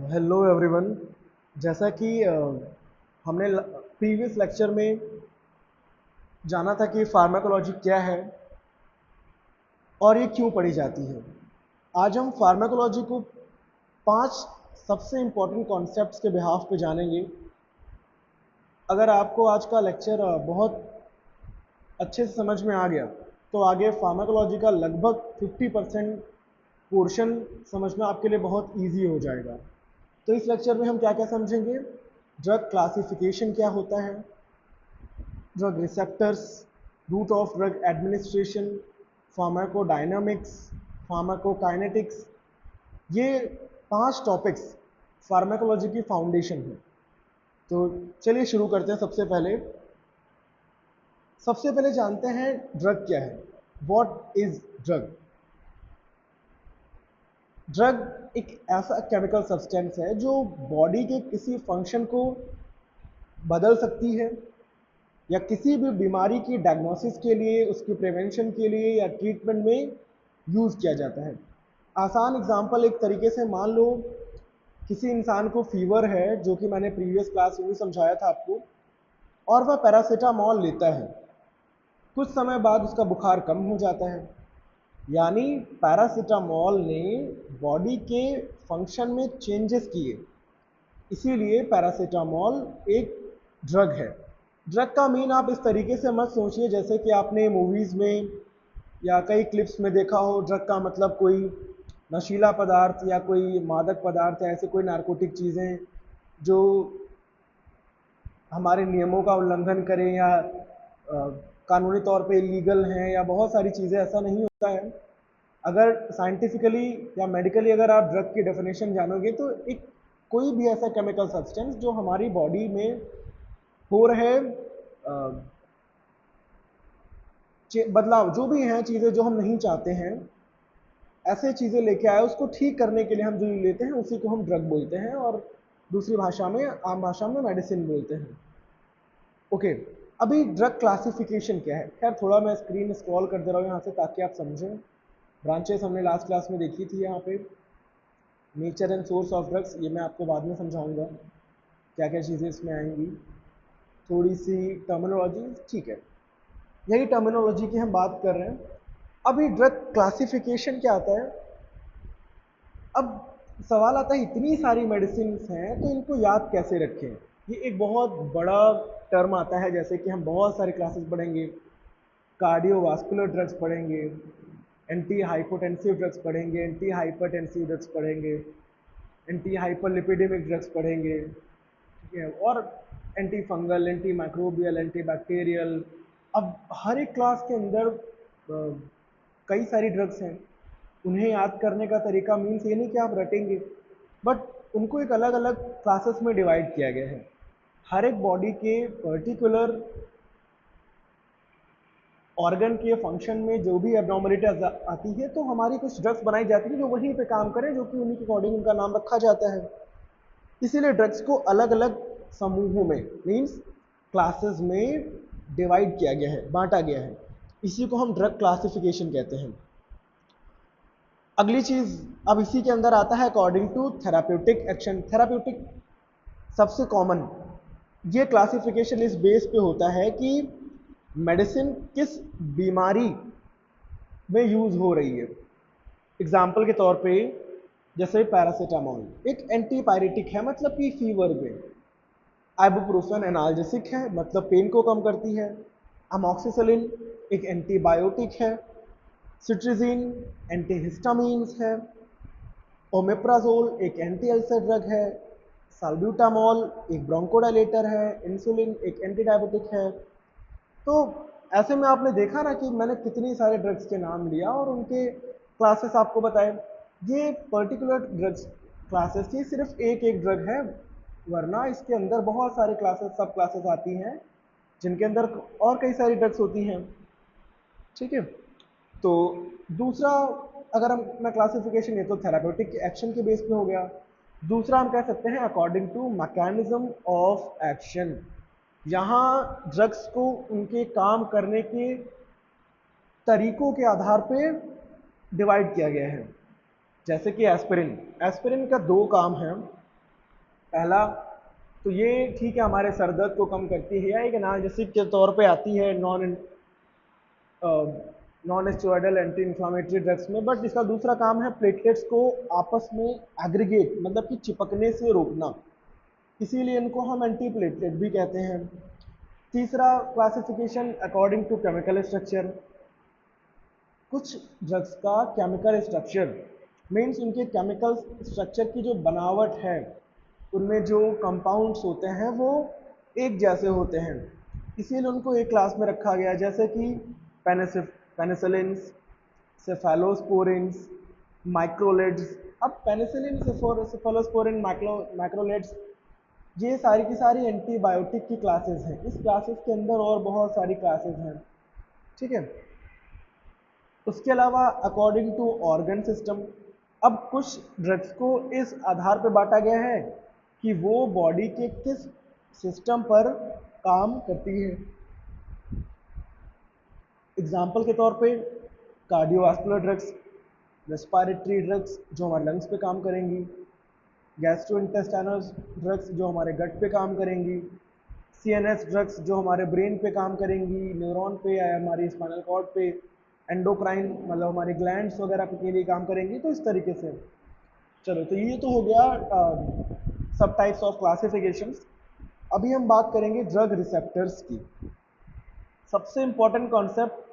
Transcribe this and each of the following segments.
Hello everyone. जैसा कि हमने प्रीवियस लेक्चर में जाना था कि फार्माकोलॉजी क्या है और ये क्यों पढ़ी जाती है। आज हम फार्माकोलॉजी को 5 सबसे इम्पोर्टेंट कॉन्सेप्ट्स के बिहाफ पे जानेंगे। अगर आपको आज का लेक्चर बहुत अच्छे से समझ में आ गया तो आगे फार्माकोलॉजी का लगभग 50% पोर्शन समझना आपके लिए बहुत ईजी हो जाएगा। तो इस लेक्चर में हम क्या क्या समझेंगे? ड्रग क्लासिफिकेशन क्या होता है, drug receptors, route of drug administration, pharmacodynamics, pharmacokinetics. ये 5 टॉपिक्स फार्माकोलॉजी की फाउंडेशन है। तो चलिए शुरू करते हैं। सबसे पहले जानते हैं ड्रग क्या है। What is drug? ड्रग एक ऐसा केमिकल सब्सटेंस है जो बॉडी के किसी फंक्शन को बदल सकती है या किसी भी बीमारी की डायग्नोसिस के लिए, उसकी प्रिवेंशन के लिए या ट्रीटमेंट में यूज़ किया जाता है। आसान एग्जांपल एक तरीके से मान लो किसी इंसान को फीवर है, जो कि मैंने प्रीवियस क्लास में भी समझाया था आपको, और वह पैरासीटामोल लेता है। कुछ समय बाद उसका बुखार कम हो जाता है, यानी पैरासीटामोल ने बॉडी के फंक्शन में चेंजेस किए, इसीलिए पैरासीटामोल एक ड्रग है। ड्रग का मीन आप इस तरीके से मत सोचिए जैसे कि आपने मूवीज़ में या कई क्लिप्स में देखा हो। ड्रग का मतलब कोई नशीला पदार्थ या कोई मादक पदार्थ या ऐसे कोई नारकोटिक चीज़ें जो हमारे नियमों का उल्लंघन करें या कानूनी तौर पे इलीगल हैं, या बहुत सारी चीज़ें। ऐसा नहीं होता है। अगर साइंटिफिकली या मेडिकली अगर आप ड्रग की डेफिनेशन जानोगे तो एक कोई भी ऐसा केमिकल सब्सटेंस जो हमारी बॉडी में हो रहे बदलाव, जो भी हैं चीज़ें जो हम नहीं चाहते हैं, ऐसे चीज़ें लेके आए, उसको ठीक करने के लिए हम जो लेते हैं उसी को हम ड्रग बोलते हैं, और दूसरी भाषा में, आम भाषा में मेडिसिन बोलते हैं। ओके, अभी ड्रग क्लासिफिकेशन क्या है? खैर थोड़ा मैं स्क्रीन स्क्रॉल कर दे रहा हूँ यहाँ से ताकि आप समझें। ब्रांचेस हमने लास्ट क्लास में देखी थी। यहाँ पे nature and source of drugs, ये मैं आपको बाद में समझाऊंगा क्या क्या चीज़ें इसमें आएंगी। थोड़ी सी टर्मिनोलॉजी, ठीक है, यही टर्मिनोलॉजी की हम बात कर रहे हैं। अभी ड्रग क्लासिफिकेशन क्या आता है? अब सवाल आता है, इतनी सारी मेडिसिन हैं तो इनको याद कैसे रखें? ये एक बहुत बड़ा टर्म आता है। जैसे कि हम बहुत सारे क्लासेस पढ़ेंगे, कार्डियोवास्कुलर ड्रग्स पढ़ेंगे, एंटी हाइपोटेंसिव ड्रग्स पढ़ेंगे, एंटी हाइपरटेंसिव ड्रग्स पढ़ेंगे, एंटी हाइपरलिपिडेमिक ड्रग्स पढ़ेंगे, ठीक है, और anti fungal, anti microbial, anti bacterial. अब हर एक क्लास के अंदर कई सारी ड्रग्स हैं। उन्हें याद करने का तरीका मीन्स ये नहीं कि आप रटेंगे, बट उनको एक अलग अलग क्लासेस में डिवाइड किया गया है। हर एक बॉडी के पर्टिकुलर ऑर्गन के फंक्शन में जो भी एब्नॉर्मलिटी आती है तो हमारी कुछ ड्रग्स बनाई जाती है जो वहीं पे काम करें, जो कि उन्हीं के अकॉर्डिंग उनका नाम रखा जाता है। इसीलिए ड्रग्स को अलग अलग समूहों में, मीन्स क्लासेस में डिवाइड किया गया है, बांटा गया है। इसी को हम ड्रग क्लासिफिकेशन कहते हैं। अगली चीज, अब इसी के अंदर आता है according to therapeutic action. Therapeutic सबसे कॉमन, ये क्लासिफिकेशन इस बेस पे होता है कि मेडिसिन किस बीमारी में यूज हो रही है। एग्जाम्पल के तौर पे जैसे पैरासीटामोल एक एंटीपायरेटिक है, मतलब कि फीवर में। आइबुप्रोफेन एनाल्जेसिक है, मतलब पेन को कम करती है। अमॉक्सिसिलिन एक एंटीबायोटिक है। सिट्रिजिन एंटीहिस्टामीन्स है। ओमेप्राजोल एक एंटी अल्सर ड्रग है। साल्ब्यूटामोल एक ब्रोंकोडाइलेटर है। इंसुलिन एक एंटी डायबिटिक है। तो ऐसे में आपने देखा ना कि मैंने कितनी सारे ड्रग्स के नाम लिया और उनके क्लासेस आपको बताए। ये पर्टिकुलर ड्रग्स क्लासेस थी, सिर्फ एक एक ड्रग है, वरना इसके अंदर बहुत सारे क्लासेस, सब क्लासेस आती हैं जिनके अंदर और कई सारी ड्रग्स होती हैं। ठीक है, तो दूसरा, अगर हम मैं क्लासिफिकेशन, ये तो थेराप्यूटिक एक्शन के बेस पे हो गया। दूसरा हम कह सकते हैं according to mechanism of action. यहाँ ड्रग्स को उनके काम करने के तरीकों के आधार पे डिवाइड किया गया है। जैसे कि एस्पिरिन, एस्पिरिन का 2 काम हैं। पहला तो ये ठीक है, हमारे सर दर्द को कम करती है या एक एनाल्जेसिक के तौर पे आती है non steroidal anti inflammatory drugs में, बट इसका दूसरा काम है प्लेटलेट्स को आपस में एग्रीगेट मतलब कि चिपकने से रोकना, इसीलिए इनको हम एंटी प्लेटलेट भी कहते हैं। तीसरा classification according to chemical structure. कुछ ड्रग्स का केमिकल स्ट्रक्चर मीन्स उनके केमिकल स्ट्रक्चर की जो बनावट है, उनमें जो कंपाउंड्स होते हैं वो एक जैसे होते हैं, इसीलिए उनको एक क्लास में रखा गया, जैसे कि पेनिसिलिन्स, सेफेलोस्पोरिन्स, माइक्रोलेट्स। अब पेनिसिलिन, सेफेलोस्पोरिन, माइक्रोलेट्स, ये सारी की सारी एंटीबायोटिक की क्लासेस हैं। इस क्लासेस के अंदर और बहुत सारी क्लासेस हैं, ठीक है। उसके अलावा अकॉर्डिंग टू ऑर्गन सिस्टम, अब कुछ ड्रग्स को इस आधार पर बांटा गया है कि वो बॉडी के किस सिस्टम पर काम करती है। एग्जाम्पल के तौर पे कार्डियोवास्कुलर ड्रग्स, रेस्पिरेटरी ड्रग्स जो हमारे लंग्स पे काम करेंगी, गैस्ट्रोइंटेस्टाइनल ड्रग्स जो हमारे गट पे काम करेंगी, सीएनएस ड्रग्स जो हमारे ब्रेन पे काम करेंगी, न्यूरॉन पे या हमारी स्पाइनल कॉर्ड पे, एंडोक्राइन मतलब हमारे ग्लैंड्स वगैरह के लिए काम करेंगी। तो इस तरीके से चलो, तो ये तो हो गया सब टाइप्स ऑफ क्लासिफिकेशंस। अभी हम बात करेंगे ड्रग रिसेप्टर्स की। सबसे इंपॉर्टेंट कॉन्सेप्ट,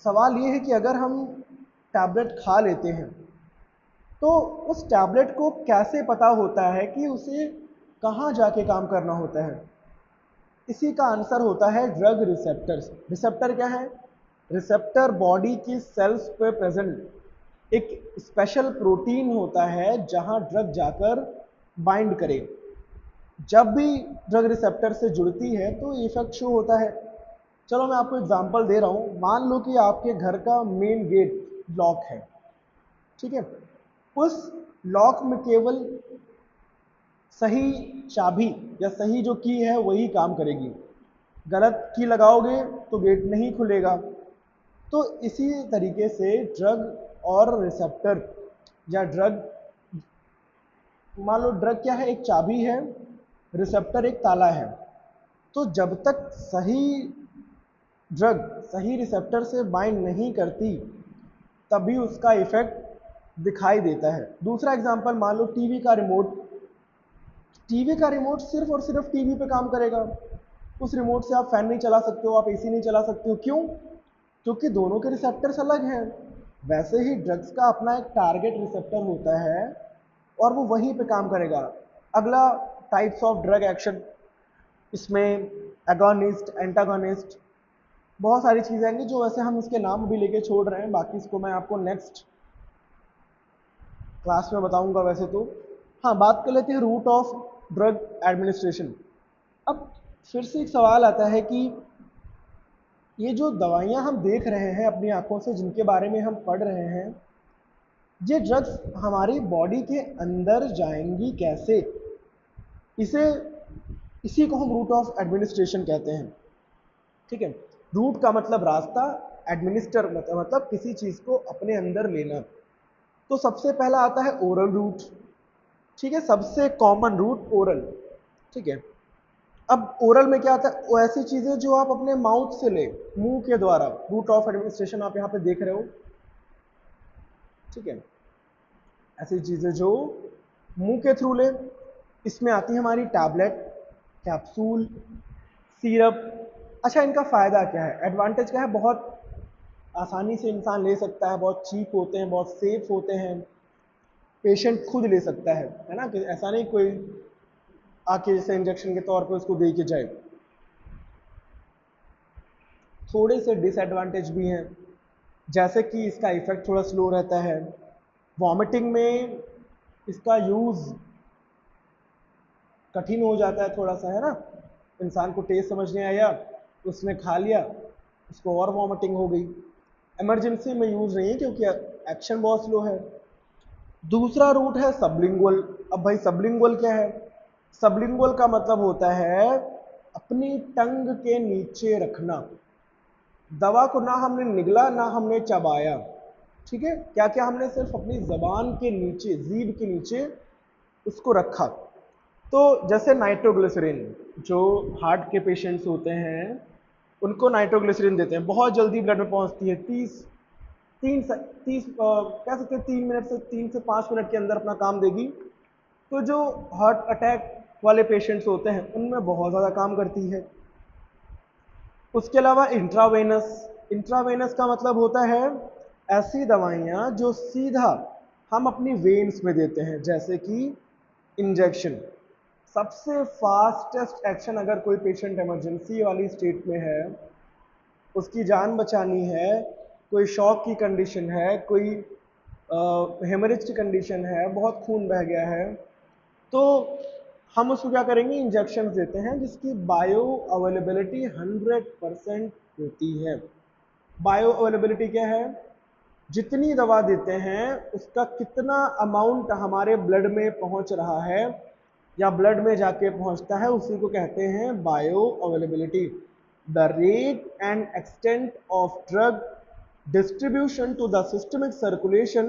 सवाल ये है कि अगर हम टैबलेट खा लेते हैं तो उस टैबलेट को कैसे पता होता है कि उसे कहाँ जाके काम करना होता है। इसी का आंसर होता है ड्रग रिसेप्टर्स। रिसेप्टर क्या है? रिसेप्टर बॉडी की सेल्स पे प्रेजेंट एक स्पेशल प्रोटीन होता है जहां ड्रग जाकर बाइंड करे। जब भी ड्रग रिसेप्टर से जुड़ती है तो इफेक्ट शो होता है। चलो मैं आपको एग्जांपल दे रहा हूँ। मान लो कि आपके घर का मेन गेट लॉक है, ठीक है। उस लॉक में केवल सही चाबी या सही जो की है वही काम करेगी, गलत की लगाओगे तो गेट नहीं खुलेगा। तो इसी तरीके से ड्रग और रिसेप्टर या ड्रग, मान लो ड्रग क्या है? एक चाबी है, रिसेप्टर एक ताला है। तो जब तक सही ड्रग सही रिसेप्टर से बाइंड नहीं करती तभी उसका इफेक्ट दिखाई देता है। दूसरा एग्जांपल, मान लो टीवी का रिमोट। टीवी का रिमोट सिर्फ और सिर्फ टीवी पे काम करेगा। उस रिमोट से आप फैन नहीं चला सकते हो, आप एसी नहीं चला सकते हो। क्यों? क्योंकि दोनों के रिसेप्टर्स अलग हैं। वैसे ही ड्रग्स का अपना एक टारगेट रिसेप्टर होता है और वो वहीं पे काम करेगा। अगला टाइप्स ऑफ ड्रग एक्शन, इसमें एगोनिस्ट, एंटागोनिस्ट, बहुत सारी चीज़ें आएंगी जो वैसे हम इसके नाम भी लेके छोड़ रहे हैं, बाकी इसको मैं आपको नेक्स्ट क्लास में बताऊंगा वैसे तो। हाँ, बात कर लेते हैं रूट ऑफ ड्रग एडमिनिस्ट्रेशन। अब फिर से एक सवाल आता है कि ये जो दवाइयाँ हम देख रहे हैं अपनी आंखों से, जिनके बारे में हम पढ़ रहे हैं, ये ड्रग्स हमारी बॉडी के अंदर जाएंगी कैसे? इसी को हम रूट ऑफ एडमिनिस्ट्रेशन कहते हैं, ठीक है। रूट का मतलब रास्ता, एडमिनिस्टर मतलब किसी चीज़ को अपने अंदर लेना। तो सबसे पहला आता है ओरल रूट, ठीक है, सबसे कॉमन रूट ओरल, ठीक है। अब ओरल में क्या आता है? वो ऐसी चीज़ें जो आप अपने माउथ से ले, मुंह के द्वारा। रूट ऑफ एडमिनिस्ट्रेशन आप यहाँ पे देख रहे हो, ठीक है। ऐसी चीज़ें जो मुंह के थ्रू ले। इसमें आती है हमारी टैबलेट, कैप्सूल, सिरप। अच्छा, इनका फ़ायदा क्या है, एडवांटेज क्या है? बहुत आसानी से इंसान ले सकता है, बहुत चीप होते हैं, बहुत सेफ होते हैं, पेशेंट खुद ले सकता है ना, कि ऐसा नहीं कोई आके जैसे इंजेक्शन के तौर पे उसको दे के जाए। थोड़े से डिसएडवांटेज भी हैं, जैसे कि इसका इफेक्ट थोड़ा स्लो रहता है। वॉमिटिंग में इसका यूज़ कठिन हो जाता है थोड़ा सा, है ना। इंसान को टेस्ट समझ नहीं आया, उसने खा लिया, उसको और वॉमिटिंग हो गई। इमरजेंसी में यूज़ नहीं है क्योंकि एक्शन बहुत स्लो है। दूसरा रूट है सबलिंगुअल। अब भाई सबलिंगुअल क्या है? सबलिंगुअल का मतलब होता है अपनी टंग के नीचे रखना। दवा को ना हमने निगला ना हमने चबाया, ठीक है। क्या क्या हमने सिर्फ अपनी जबान के नीचे, जीभ के नीचे उसको रखा। तो जैसे नाइट्रोग्लिसरीन, जो हार्ट के पेशेंट्स होते हैं उनको नाइट्रोग्लिसरीन देते हैं, बहुत जल्दी ब्लड में पहुंचती है, 30 कह सकते हैं 3 मिनट से 3 से 5 मिनट के अंदर अपना काम देगी। तो जो हार्ट अटैक वाले पेशेंट्स होते हैं उनमें बहुत ज़्यादा काम करती है। उसके अलावा इंट्रावेनस, इंट्रावेनस का मतलब होता है ऐसी दवाइयाँ जो सीधा हम अपनी वेन्स में देते हैं, जैसे कि इंजेक्शन। सबसे फास्टेस्ट एक्शन, अगर कोई पेशेंट इमरजेंसी वाली स्टेट में है, उसकी जान बचानी है, कोई शॉक की कंडीशन है, कोई हेमरेज की कंडीशन है, बहुत खून बह गया है, तो हम उसको क्या करेंगे, इंजेक्शन देते हैं जिसकी बायो अवेलेबिलिटी 100% होती है। बायो अवेलेबिलिटी क्या है? जितनी दवा देते हैं उसका कितना अमाउंट हमारे ब्लड में पहुंच रहा है या ब्लड में जाके पहुंचता है, उसी को कहते हैं bio availability. The rate and extent of drug distribution to the systemic circulation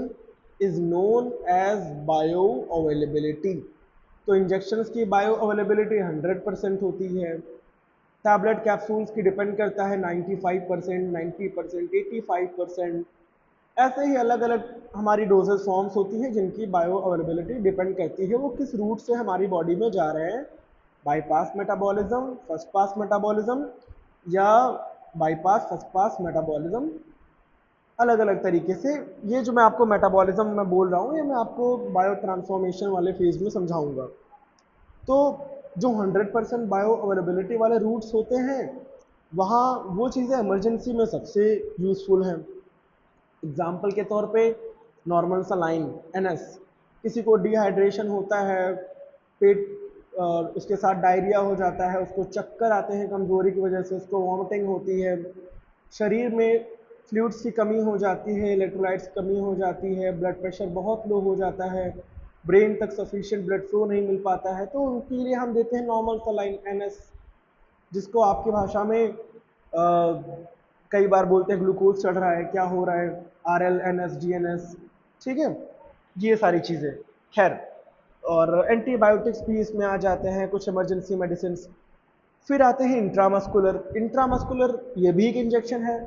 is known as bioavailability। तो इंजेक्शंस की बायो अवेलेबिलिटी 100% होती है। टैबलेट कैप्सूल्स की डिपेंड करता है 95%, 90%, 85%। ऐसे ही अलग अलग हमारी डोजेस फॉर्म्स होती हैं जिनकी बायो अवेलेबिलिटी डिपेंड करती है वो किस रूट से हमारी बॉडी में जा रहे हैं, bypass metabolism, first pass metabolism या बाईपास फर्स्ट पास मेटाबॉलिज्म, अलग अलग तरीके से। ये जो मैं आपको मेटाबॉलिज्म में बोल रहा हूँ ये मैं आपको बायो ट्रांसफॉर्मेशन वाले फेज में समझाऊंगा। तो जो 100% बायो अवेलेबिलिटी वाले रूट्स होते हैं वहाँ वो चीज़ें इमरजेंसी में सबसे यूज़फुल हैं। एग्जाम्पल के तौर पे नॉर्मल सलाइन NS, किसी को डिहाइड्रेशन होता है, पेट उसके साथ डायरिया हो जाता है, उसको चक्कर आते हैं कमज़ोरी की वजह से, उसको वॉमिटिंग होती है, शरीर में फ्लूइड्स की कमी हो जाती है, इलेक्ट्रोलाइट्स की कमी हो जाती है, ब्लड प्रेशर बहुत लो हो जाता है, ब्रेन तक सफिशिएंट ब्लड फ्लो नहीं मिल पाता है, तो उनके लिए हम देते हैं नॉर्मल सलाइन NS, जिसको आपकी भाषा में कई बार बोलते हैं ग्लूकोज चढ़ रहा है, क्या हो रहा है, RL NS GNS, ठीक है, ये सारी चीज़ें। खैर, और एंटीबायोटिक्स भी इसमें आ जाते हैं, कुछ इमरजेंसी मेडिसिन। फिर आते हैं इंट्रामस्कुलर। इंट्रामस्कुलर ये भी एक इंजेक्शन है,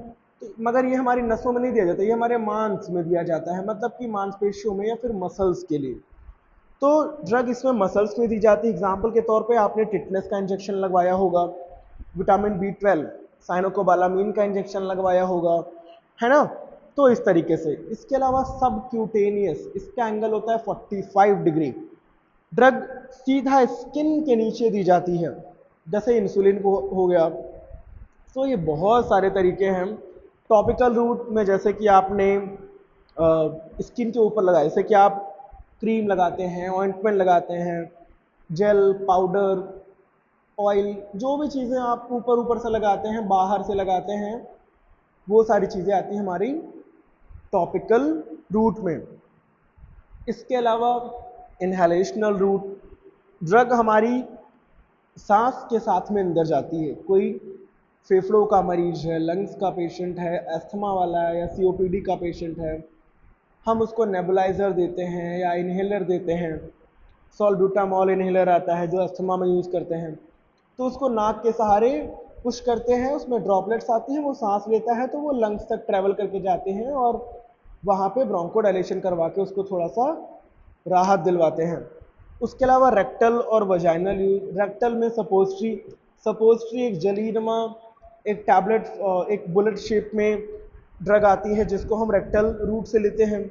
तो मगर ये हमारी नसों में नहीं दिया जाता, ये हमारे मांस में दिया जाता है, मतलब कि मांसपेशियों में या फिर मसल्स के लिए। तो ड्रग इसमें मसल्स में दी जाती है। एग्जाम्पल के तौर पे आपने टिटनेस का इंजेक्शन लगवाया होगा, विटामिन B12 साइनोकोबालामीन का इंजेक्शन लगवाया होगा, है ना। तो इस तरीके से। इसके अलावा सबक्यूटेनियस, इसका एंगल होता है 45 डिग्री। ड्रग सीधा स्किन के नीचे दी जाती है, जैसे इंसुलिन को हो गया। तो ये बहुत सारे तरीके हैं। टॉपिकल रूट में जैसे कि आपने स्किन के ऊपर लगाया, जैसे कि आप क्रीम लगाते हैं, ऑइंटमेंट लगाते हैं, जेल, पाउडर, ऑयल, जो भी चीज़ें आप ऊपर ऊपर से लगाते हैं, बाहर से लगाते हैं, वो सारी चीज़ें आती हैं हमारी टॉपिकल रूट में। इसके अलावा इनहेलेशनल रूट, ड्रग हमारी सांस के साथ में अंदर जाती है। कोई फेफड़ों का मरीज है, लंग्स का पेशेंट है, अस्थमा वाला है या COPD का पेशेंट है, हम उसको नेबुलाइजर देते हैं या इन्हेलर देते हैं। सॉल्ब्यूटामॉल इन्हेलर आता है जो अस्थमा में यूज़ करते हैं, तो उसको नाक के सहारे पुश करते हैं, उसमें ड्रॉपलेट्स आती हैं, वो सांस लेता है तो वो लंग्स तक ट्रैवल करके जाते हैं और वहाँ पे ब्रोंकोडायलेशन करवा के उसको थोड़ा सा राहत दिलवाते हैं। उसके अलावा रेक्टल और वजाइनल यूज। रेक्टल में सपोजिट्री एक जलीनुमा एक टैबलेट, एक बुलेट शेप में ड्रग आती है जिसको हम रेक्टल रूट से लेते हैं।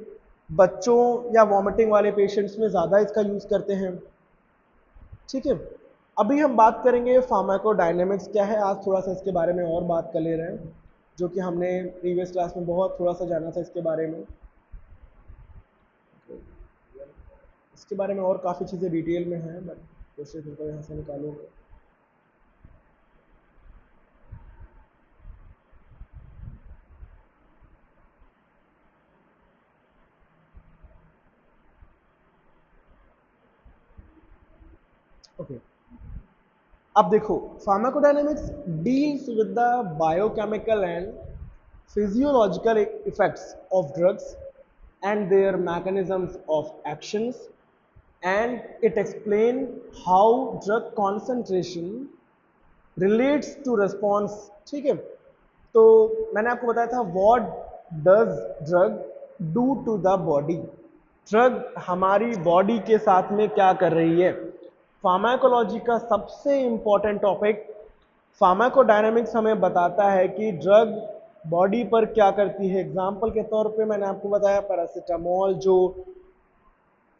बच्चों या वॉमिटिंग वाले पेशेंट्स में ज़्यादा इसका यूज़ करते हैं, ठीक है। अभी हम बात करेंगे फार्माकोडायनेमिक्स क्या है, आज थोड़ा सा इसके बारे में और बात कर ले रहे हैं, जो कि हमने प्रीवियस क्लास में बहुत थोड़ा सा जाना था इसके बारे में। इसके बारे में और काफ़ी चीज़ें डिटेल में हैं, बट कोशिश करता हूँ यहाँ से निकालूंगा। ओके, अब देखो, pharmacodynamics deals with the biochemical and physiological effects of drugs and their mechanisms of actions and it explain how drug concentration relates to response। ठीक है, तो मैंने आपको बताया था what does drug do to the body। Drug हमारी body के साथ में क्या कर रही है। फार्माकोलॉजी का सबसे इंपॉर्टेंट टॉपिक फार्माकोडायनामिक्स हमें बताता है कि ड्रग बॉडी पर क्या करती है। एग्जाम्पल के तौर पे मैंने आपको बताया पैरासीटामोल जो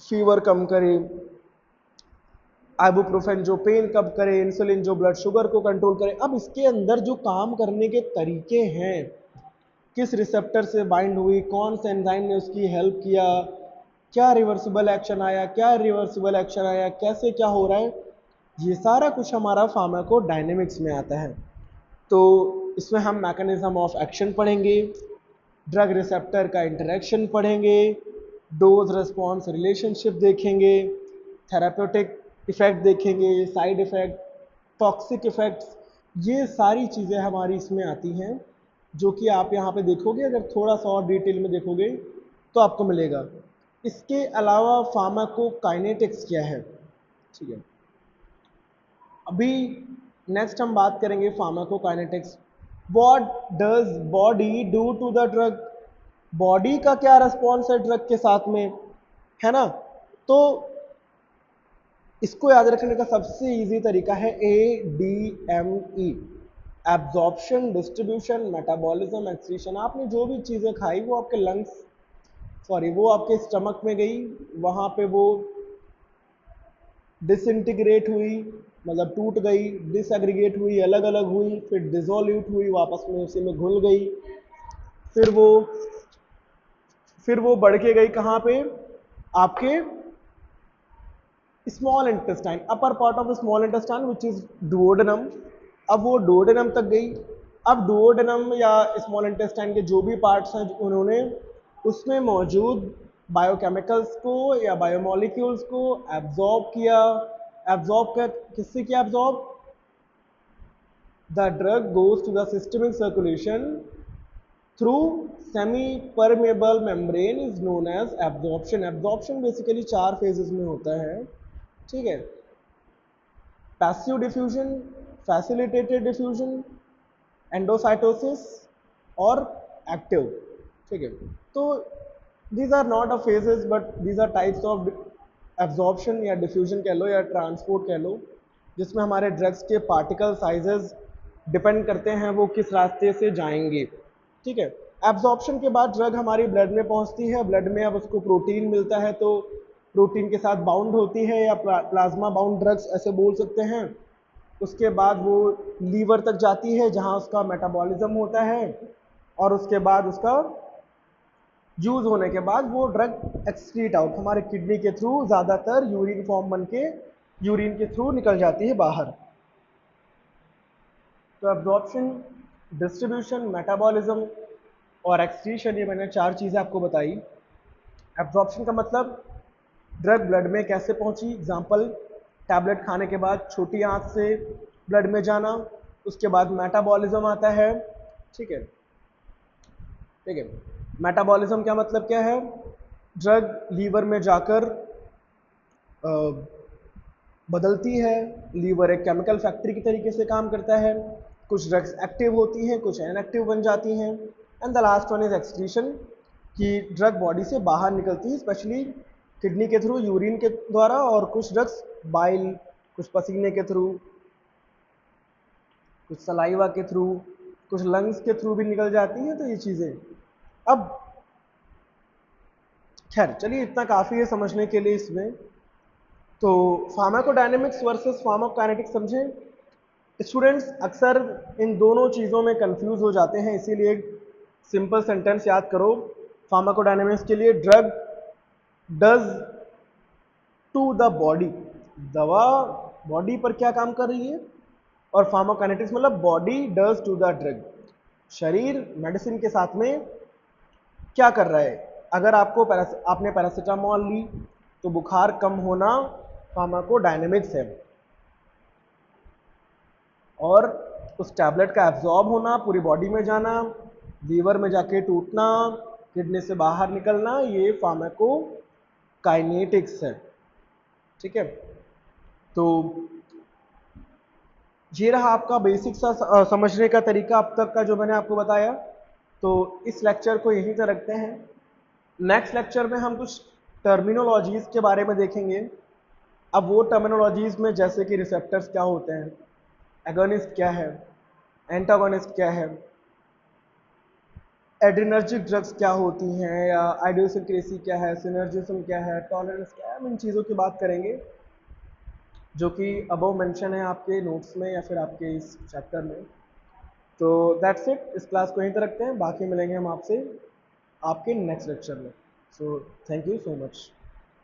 फीवर कम करे, आइबुप्रोफेन जो पेन कम करे, इंसुलिन जो ब्लड शुगर को कंट्रोल करे। अब इसके अंदर जो काम करने के तरीके हैं, किस रिसेप्टर से बाइंड हुई, कौन से एंजाइम ने उसकी हेल्प किया, क्या रिवर्सिबल एक्शन आया, क्या रिवर्सिबल एक्शन आया, कैसे क्या हो रहा है, ये सारा कुछ हमारा फार्माकोडायनामिक्स में आता है। तो इसमें हम मैकेनिज्म ऑफ एक्शन पढ़ेंगे, ड्रग रिसेप्टर का इंटरेक्शन पढ़ेंगे, डोज रिस्पॉन्स रिलेशनशिप देखेंगे, थेराप्यूटिक इफेक्ट देखेंगे, साइड इफेक्ट, टॉक्सिक इफेक्ट्स, ये सारी चीज़ें हमारी इसमें आती हैं जो कि आप यहाँ पे देखोगे। अगर थोड़ा सा और डिटेल में देखोगे तो आपको मिलेगा। इसके अलावा फार्माकोकाइनेटिक्स क्या है, ठीक है। अभी नेक्स्ट हम बात करेंगे pharmacokinetics. What does body do to the drug, body का क्या रिस्पॉन्स है ड्रग के साथ में, है ना। तो इसको याद रखने का सबसे इजी तरीका है ADME, absorption, distribution, metabolism, excretion. आपने जो भी चीज़ें खाई वो आपके लंग्स वो आपके स्टमक में गई, वहाँ पे वो डिसइंटीग्रेट हुई, मतलब टूट गई, डिसएग्रीगेट हुई, अलग अलग हुई, फिर डिसोल्यूट हुई, वापस में उसी में घुल गई, फिर वो बढ़ के गई कहाँ पे, आपके small intestine, upper part of small intestine which is duodenum. अब वो डुओडेनम तक गई। अब डुओडेनम या स्मॉल इंटेस्टाइन के जो भी पार्ट्स हैं उन्होंने उसमें मौजूद बायोकेमिकल्स को या बायोमोलिक्यूल्स को एब्जॉर्ब किया। एब्जॉर्ब कर किससे किया absorb, the drug goes to the systemic circulation through semi permeable membrane is known as absorption. Absorption basically 4 phases में होता है, ठीक है। Passive diffusion, facilitated diffusion, endocytosis और एक्टिव, ठीक है। तो these are not a phases but these are types of absorption या diffusion कह लो या ट्रांसपोर्ट कह लो, जिसमें हमारे ड्रग्स के पार्टिकल साइजेस डिपेंड करते हैं वो किस रास्ते से जाएंगे, ठीक है। एब्जॉर्प्शन के बाद ड्रग हमारी ब्लड में पहुंचती है, ब्लड में अब उसको प्रोटीन मिलता है तो प्रोटीन के साथ बाउंड होती है या प्लाज्मा बाउंड ड्रग्स ऐसे बोल सकते हैं। उसके बाद वो लीवर तक जाती है जहां उसका मेटाबॉलिज्म होता है और उसके बाद उसका यूज होने के बाद वो ड्रग एक्सक्रीट आउट हमारे किडनी के थ्रू, ज़्यादातर यूरिन फॉर्म बन के यूरिन के थ्रू निकल जाती है बाहर। तो एब्जॉर्प्शन, डिस्ट्रीब्यूशन, मेटाबॉलिज्म और एक्सक्रीशन, ये मैंने 4 चीज़ें आपको बताई। एब्जॉर्प्शन का मतलब ड्रग ब्लड में कैसे पहुंची, एग्जाम्पल टैबलेट खाने के बाद छोटी आंत से ब्लड में जाना। उसके बाद मेटाबॉलिज्म आता है, ठीक है, ठीक है। मेटाबॉलिज्म क्या मतलब क्या है, ड्रग लीवर में जाकर बदलती है। लीवर एक केमिकल फैक्ट्री की तरीके से काम करता है, कुछ ड्रग्स एक्टिव होती हैं, कुछ इनएक्टिव बन जाती हैं। And the last one is excretion, कि ड्रग बॉडी से बाहर निकलती है, स्पेशली किडनी के थ्रू, यूरिन के द्वारा, और कुछ ड्रग्स बाइल, कुछ पसीने के थ्रू, कुछ सलाइवा के थ्रू, कुछ लंग्स के थ्रू भी निकल जाती हैं। तो ये चीज़ें, अब खैर चलिए इतना काफ़ी है समझने के लिए इसमें। तो फार्माकोडायनामिक्स वर्सेस फार्माकोकाइनेटिक्स समझें। स्टूडेंट्स अक्सर इन दोनों चीज़ों में कंफ्यूज हो जाते हैं, इसीलिए एक सिंपल सेंटेंस याद करो फार्माकोडायनामिक्स के लिए, drug does to the body, दवा बॉडी पर क्या काम कर रही है, और फार्माकोकाइनेटिक्स मतलब body does to the drug, शरीर मेडिसिन के साथ में क्या कर रहा है। अगर आपने पैरासीटामोल ली तो बुखार कम होना फार्माकोडायनामिक्स है, और उस टैबलेट का एब्जॉर्ब होना, पूरी बॉडी में जाना, लीवर में जाके टूटना, किडनी से बाहर निकलना, ये फार्माकोकाइनेटिक्स है। ठीक है, तो ये रहा आपका बेसिक सा समझने का तरीका अब तक का जो मैंने आपको बताया। तो इस लेक्चर को यहीं तक रखते हैं। नेक्स्ट लेक्चर में हम कुछ टर्मिनोलॉजीज के बारे में देखेंगे। अब वो टर्मिनोलॉजीज में जैसे कि रिसेप्टर्स क्या होते हैं, एगोनिस्ट क्या है, एंटागोनिस्ट क्या है, एड्रिनर्जिक ड्रग्स क्या होती हैं, या आइडियोसिंक्रेसी क्या है, सिनर्जिज्म क्या है, टॉलरेंस क्या है, हम इन चीज़ों की बात करेंगे जो कि अबव मेंशन है आपके नोट्स में या फिर आपके इस चैप्टर में। तो दैट्स इट, इस क्लास को यहीं तक रखते हैं, बाकी मिलेंगे हम आपसे आपके नेक्स्ट लेक्चर में। So thank you so much.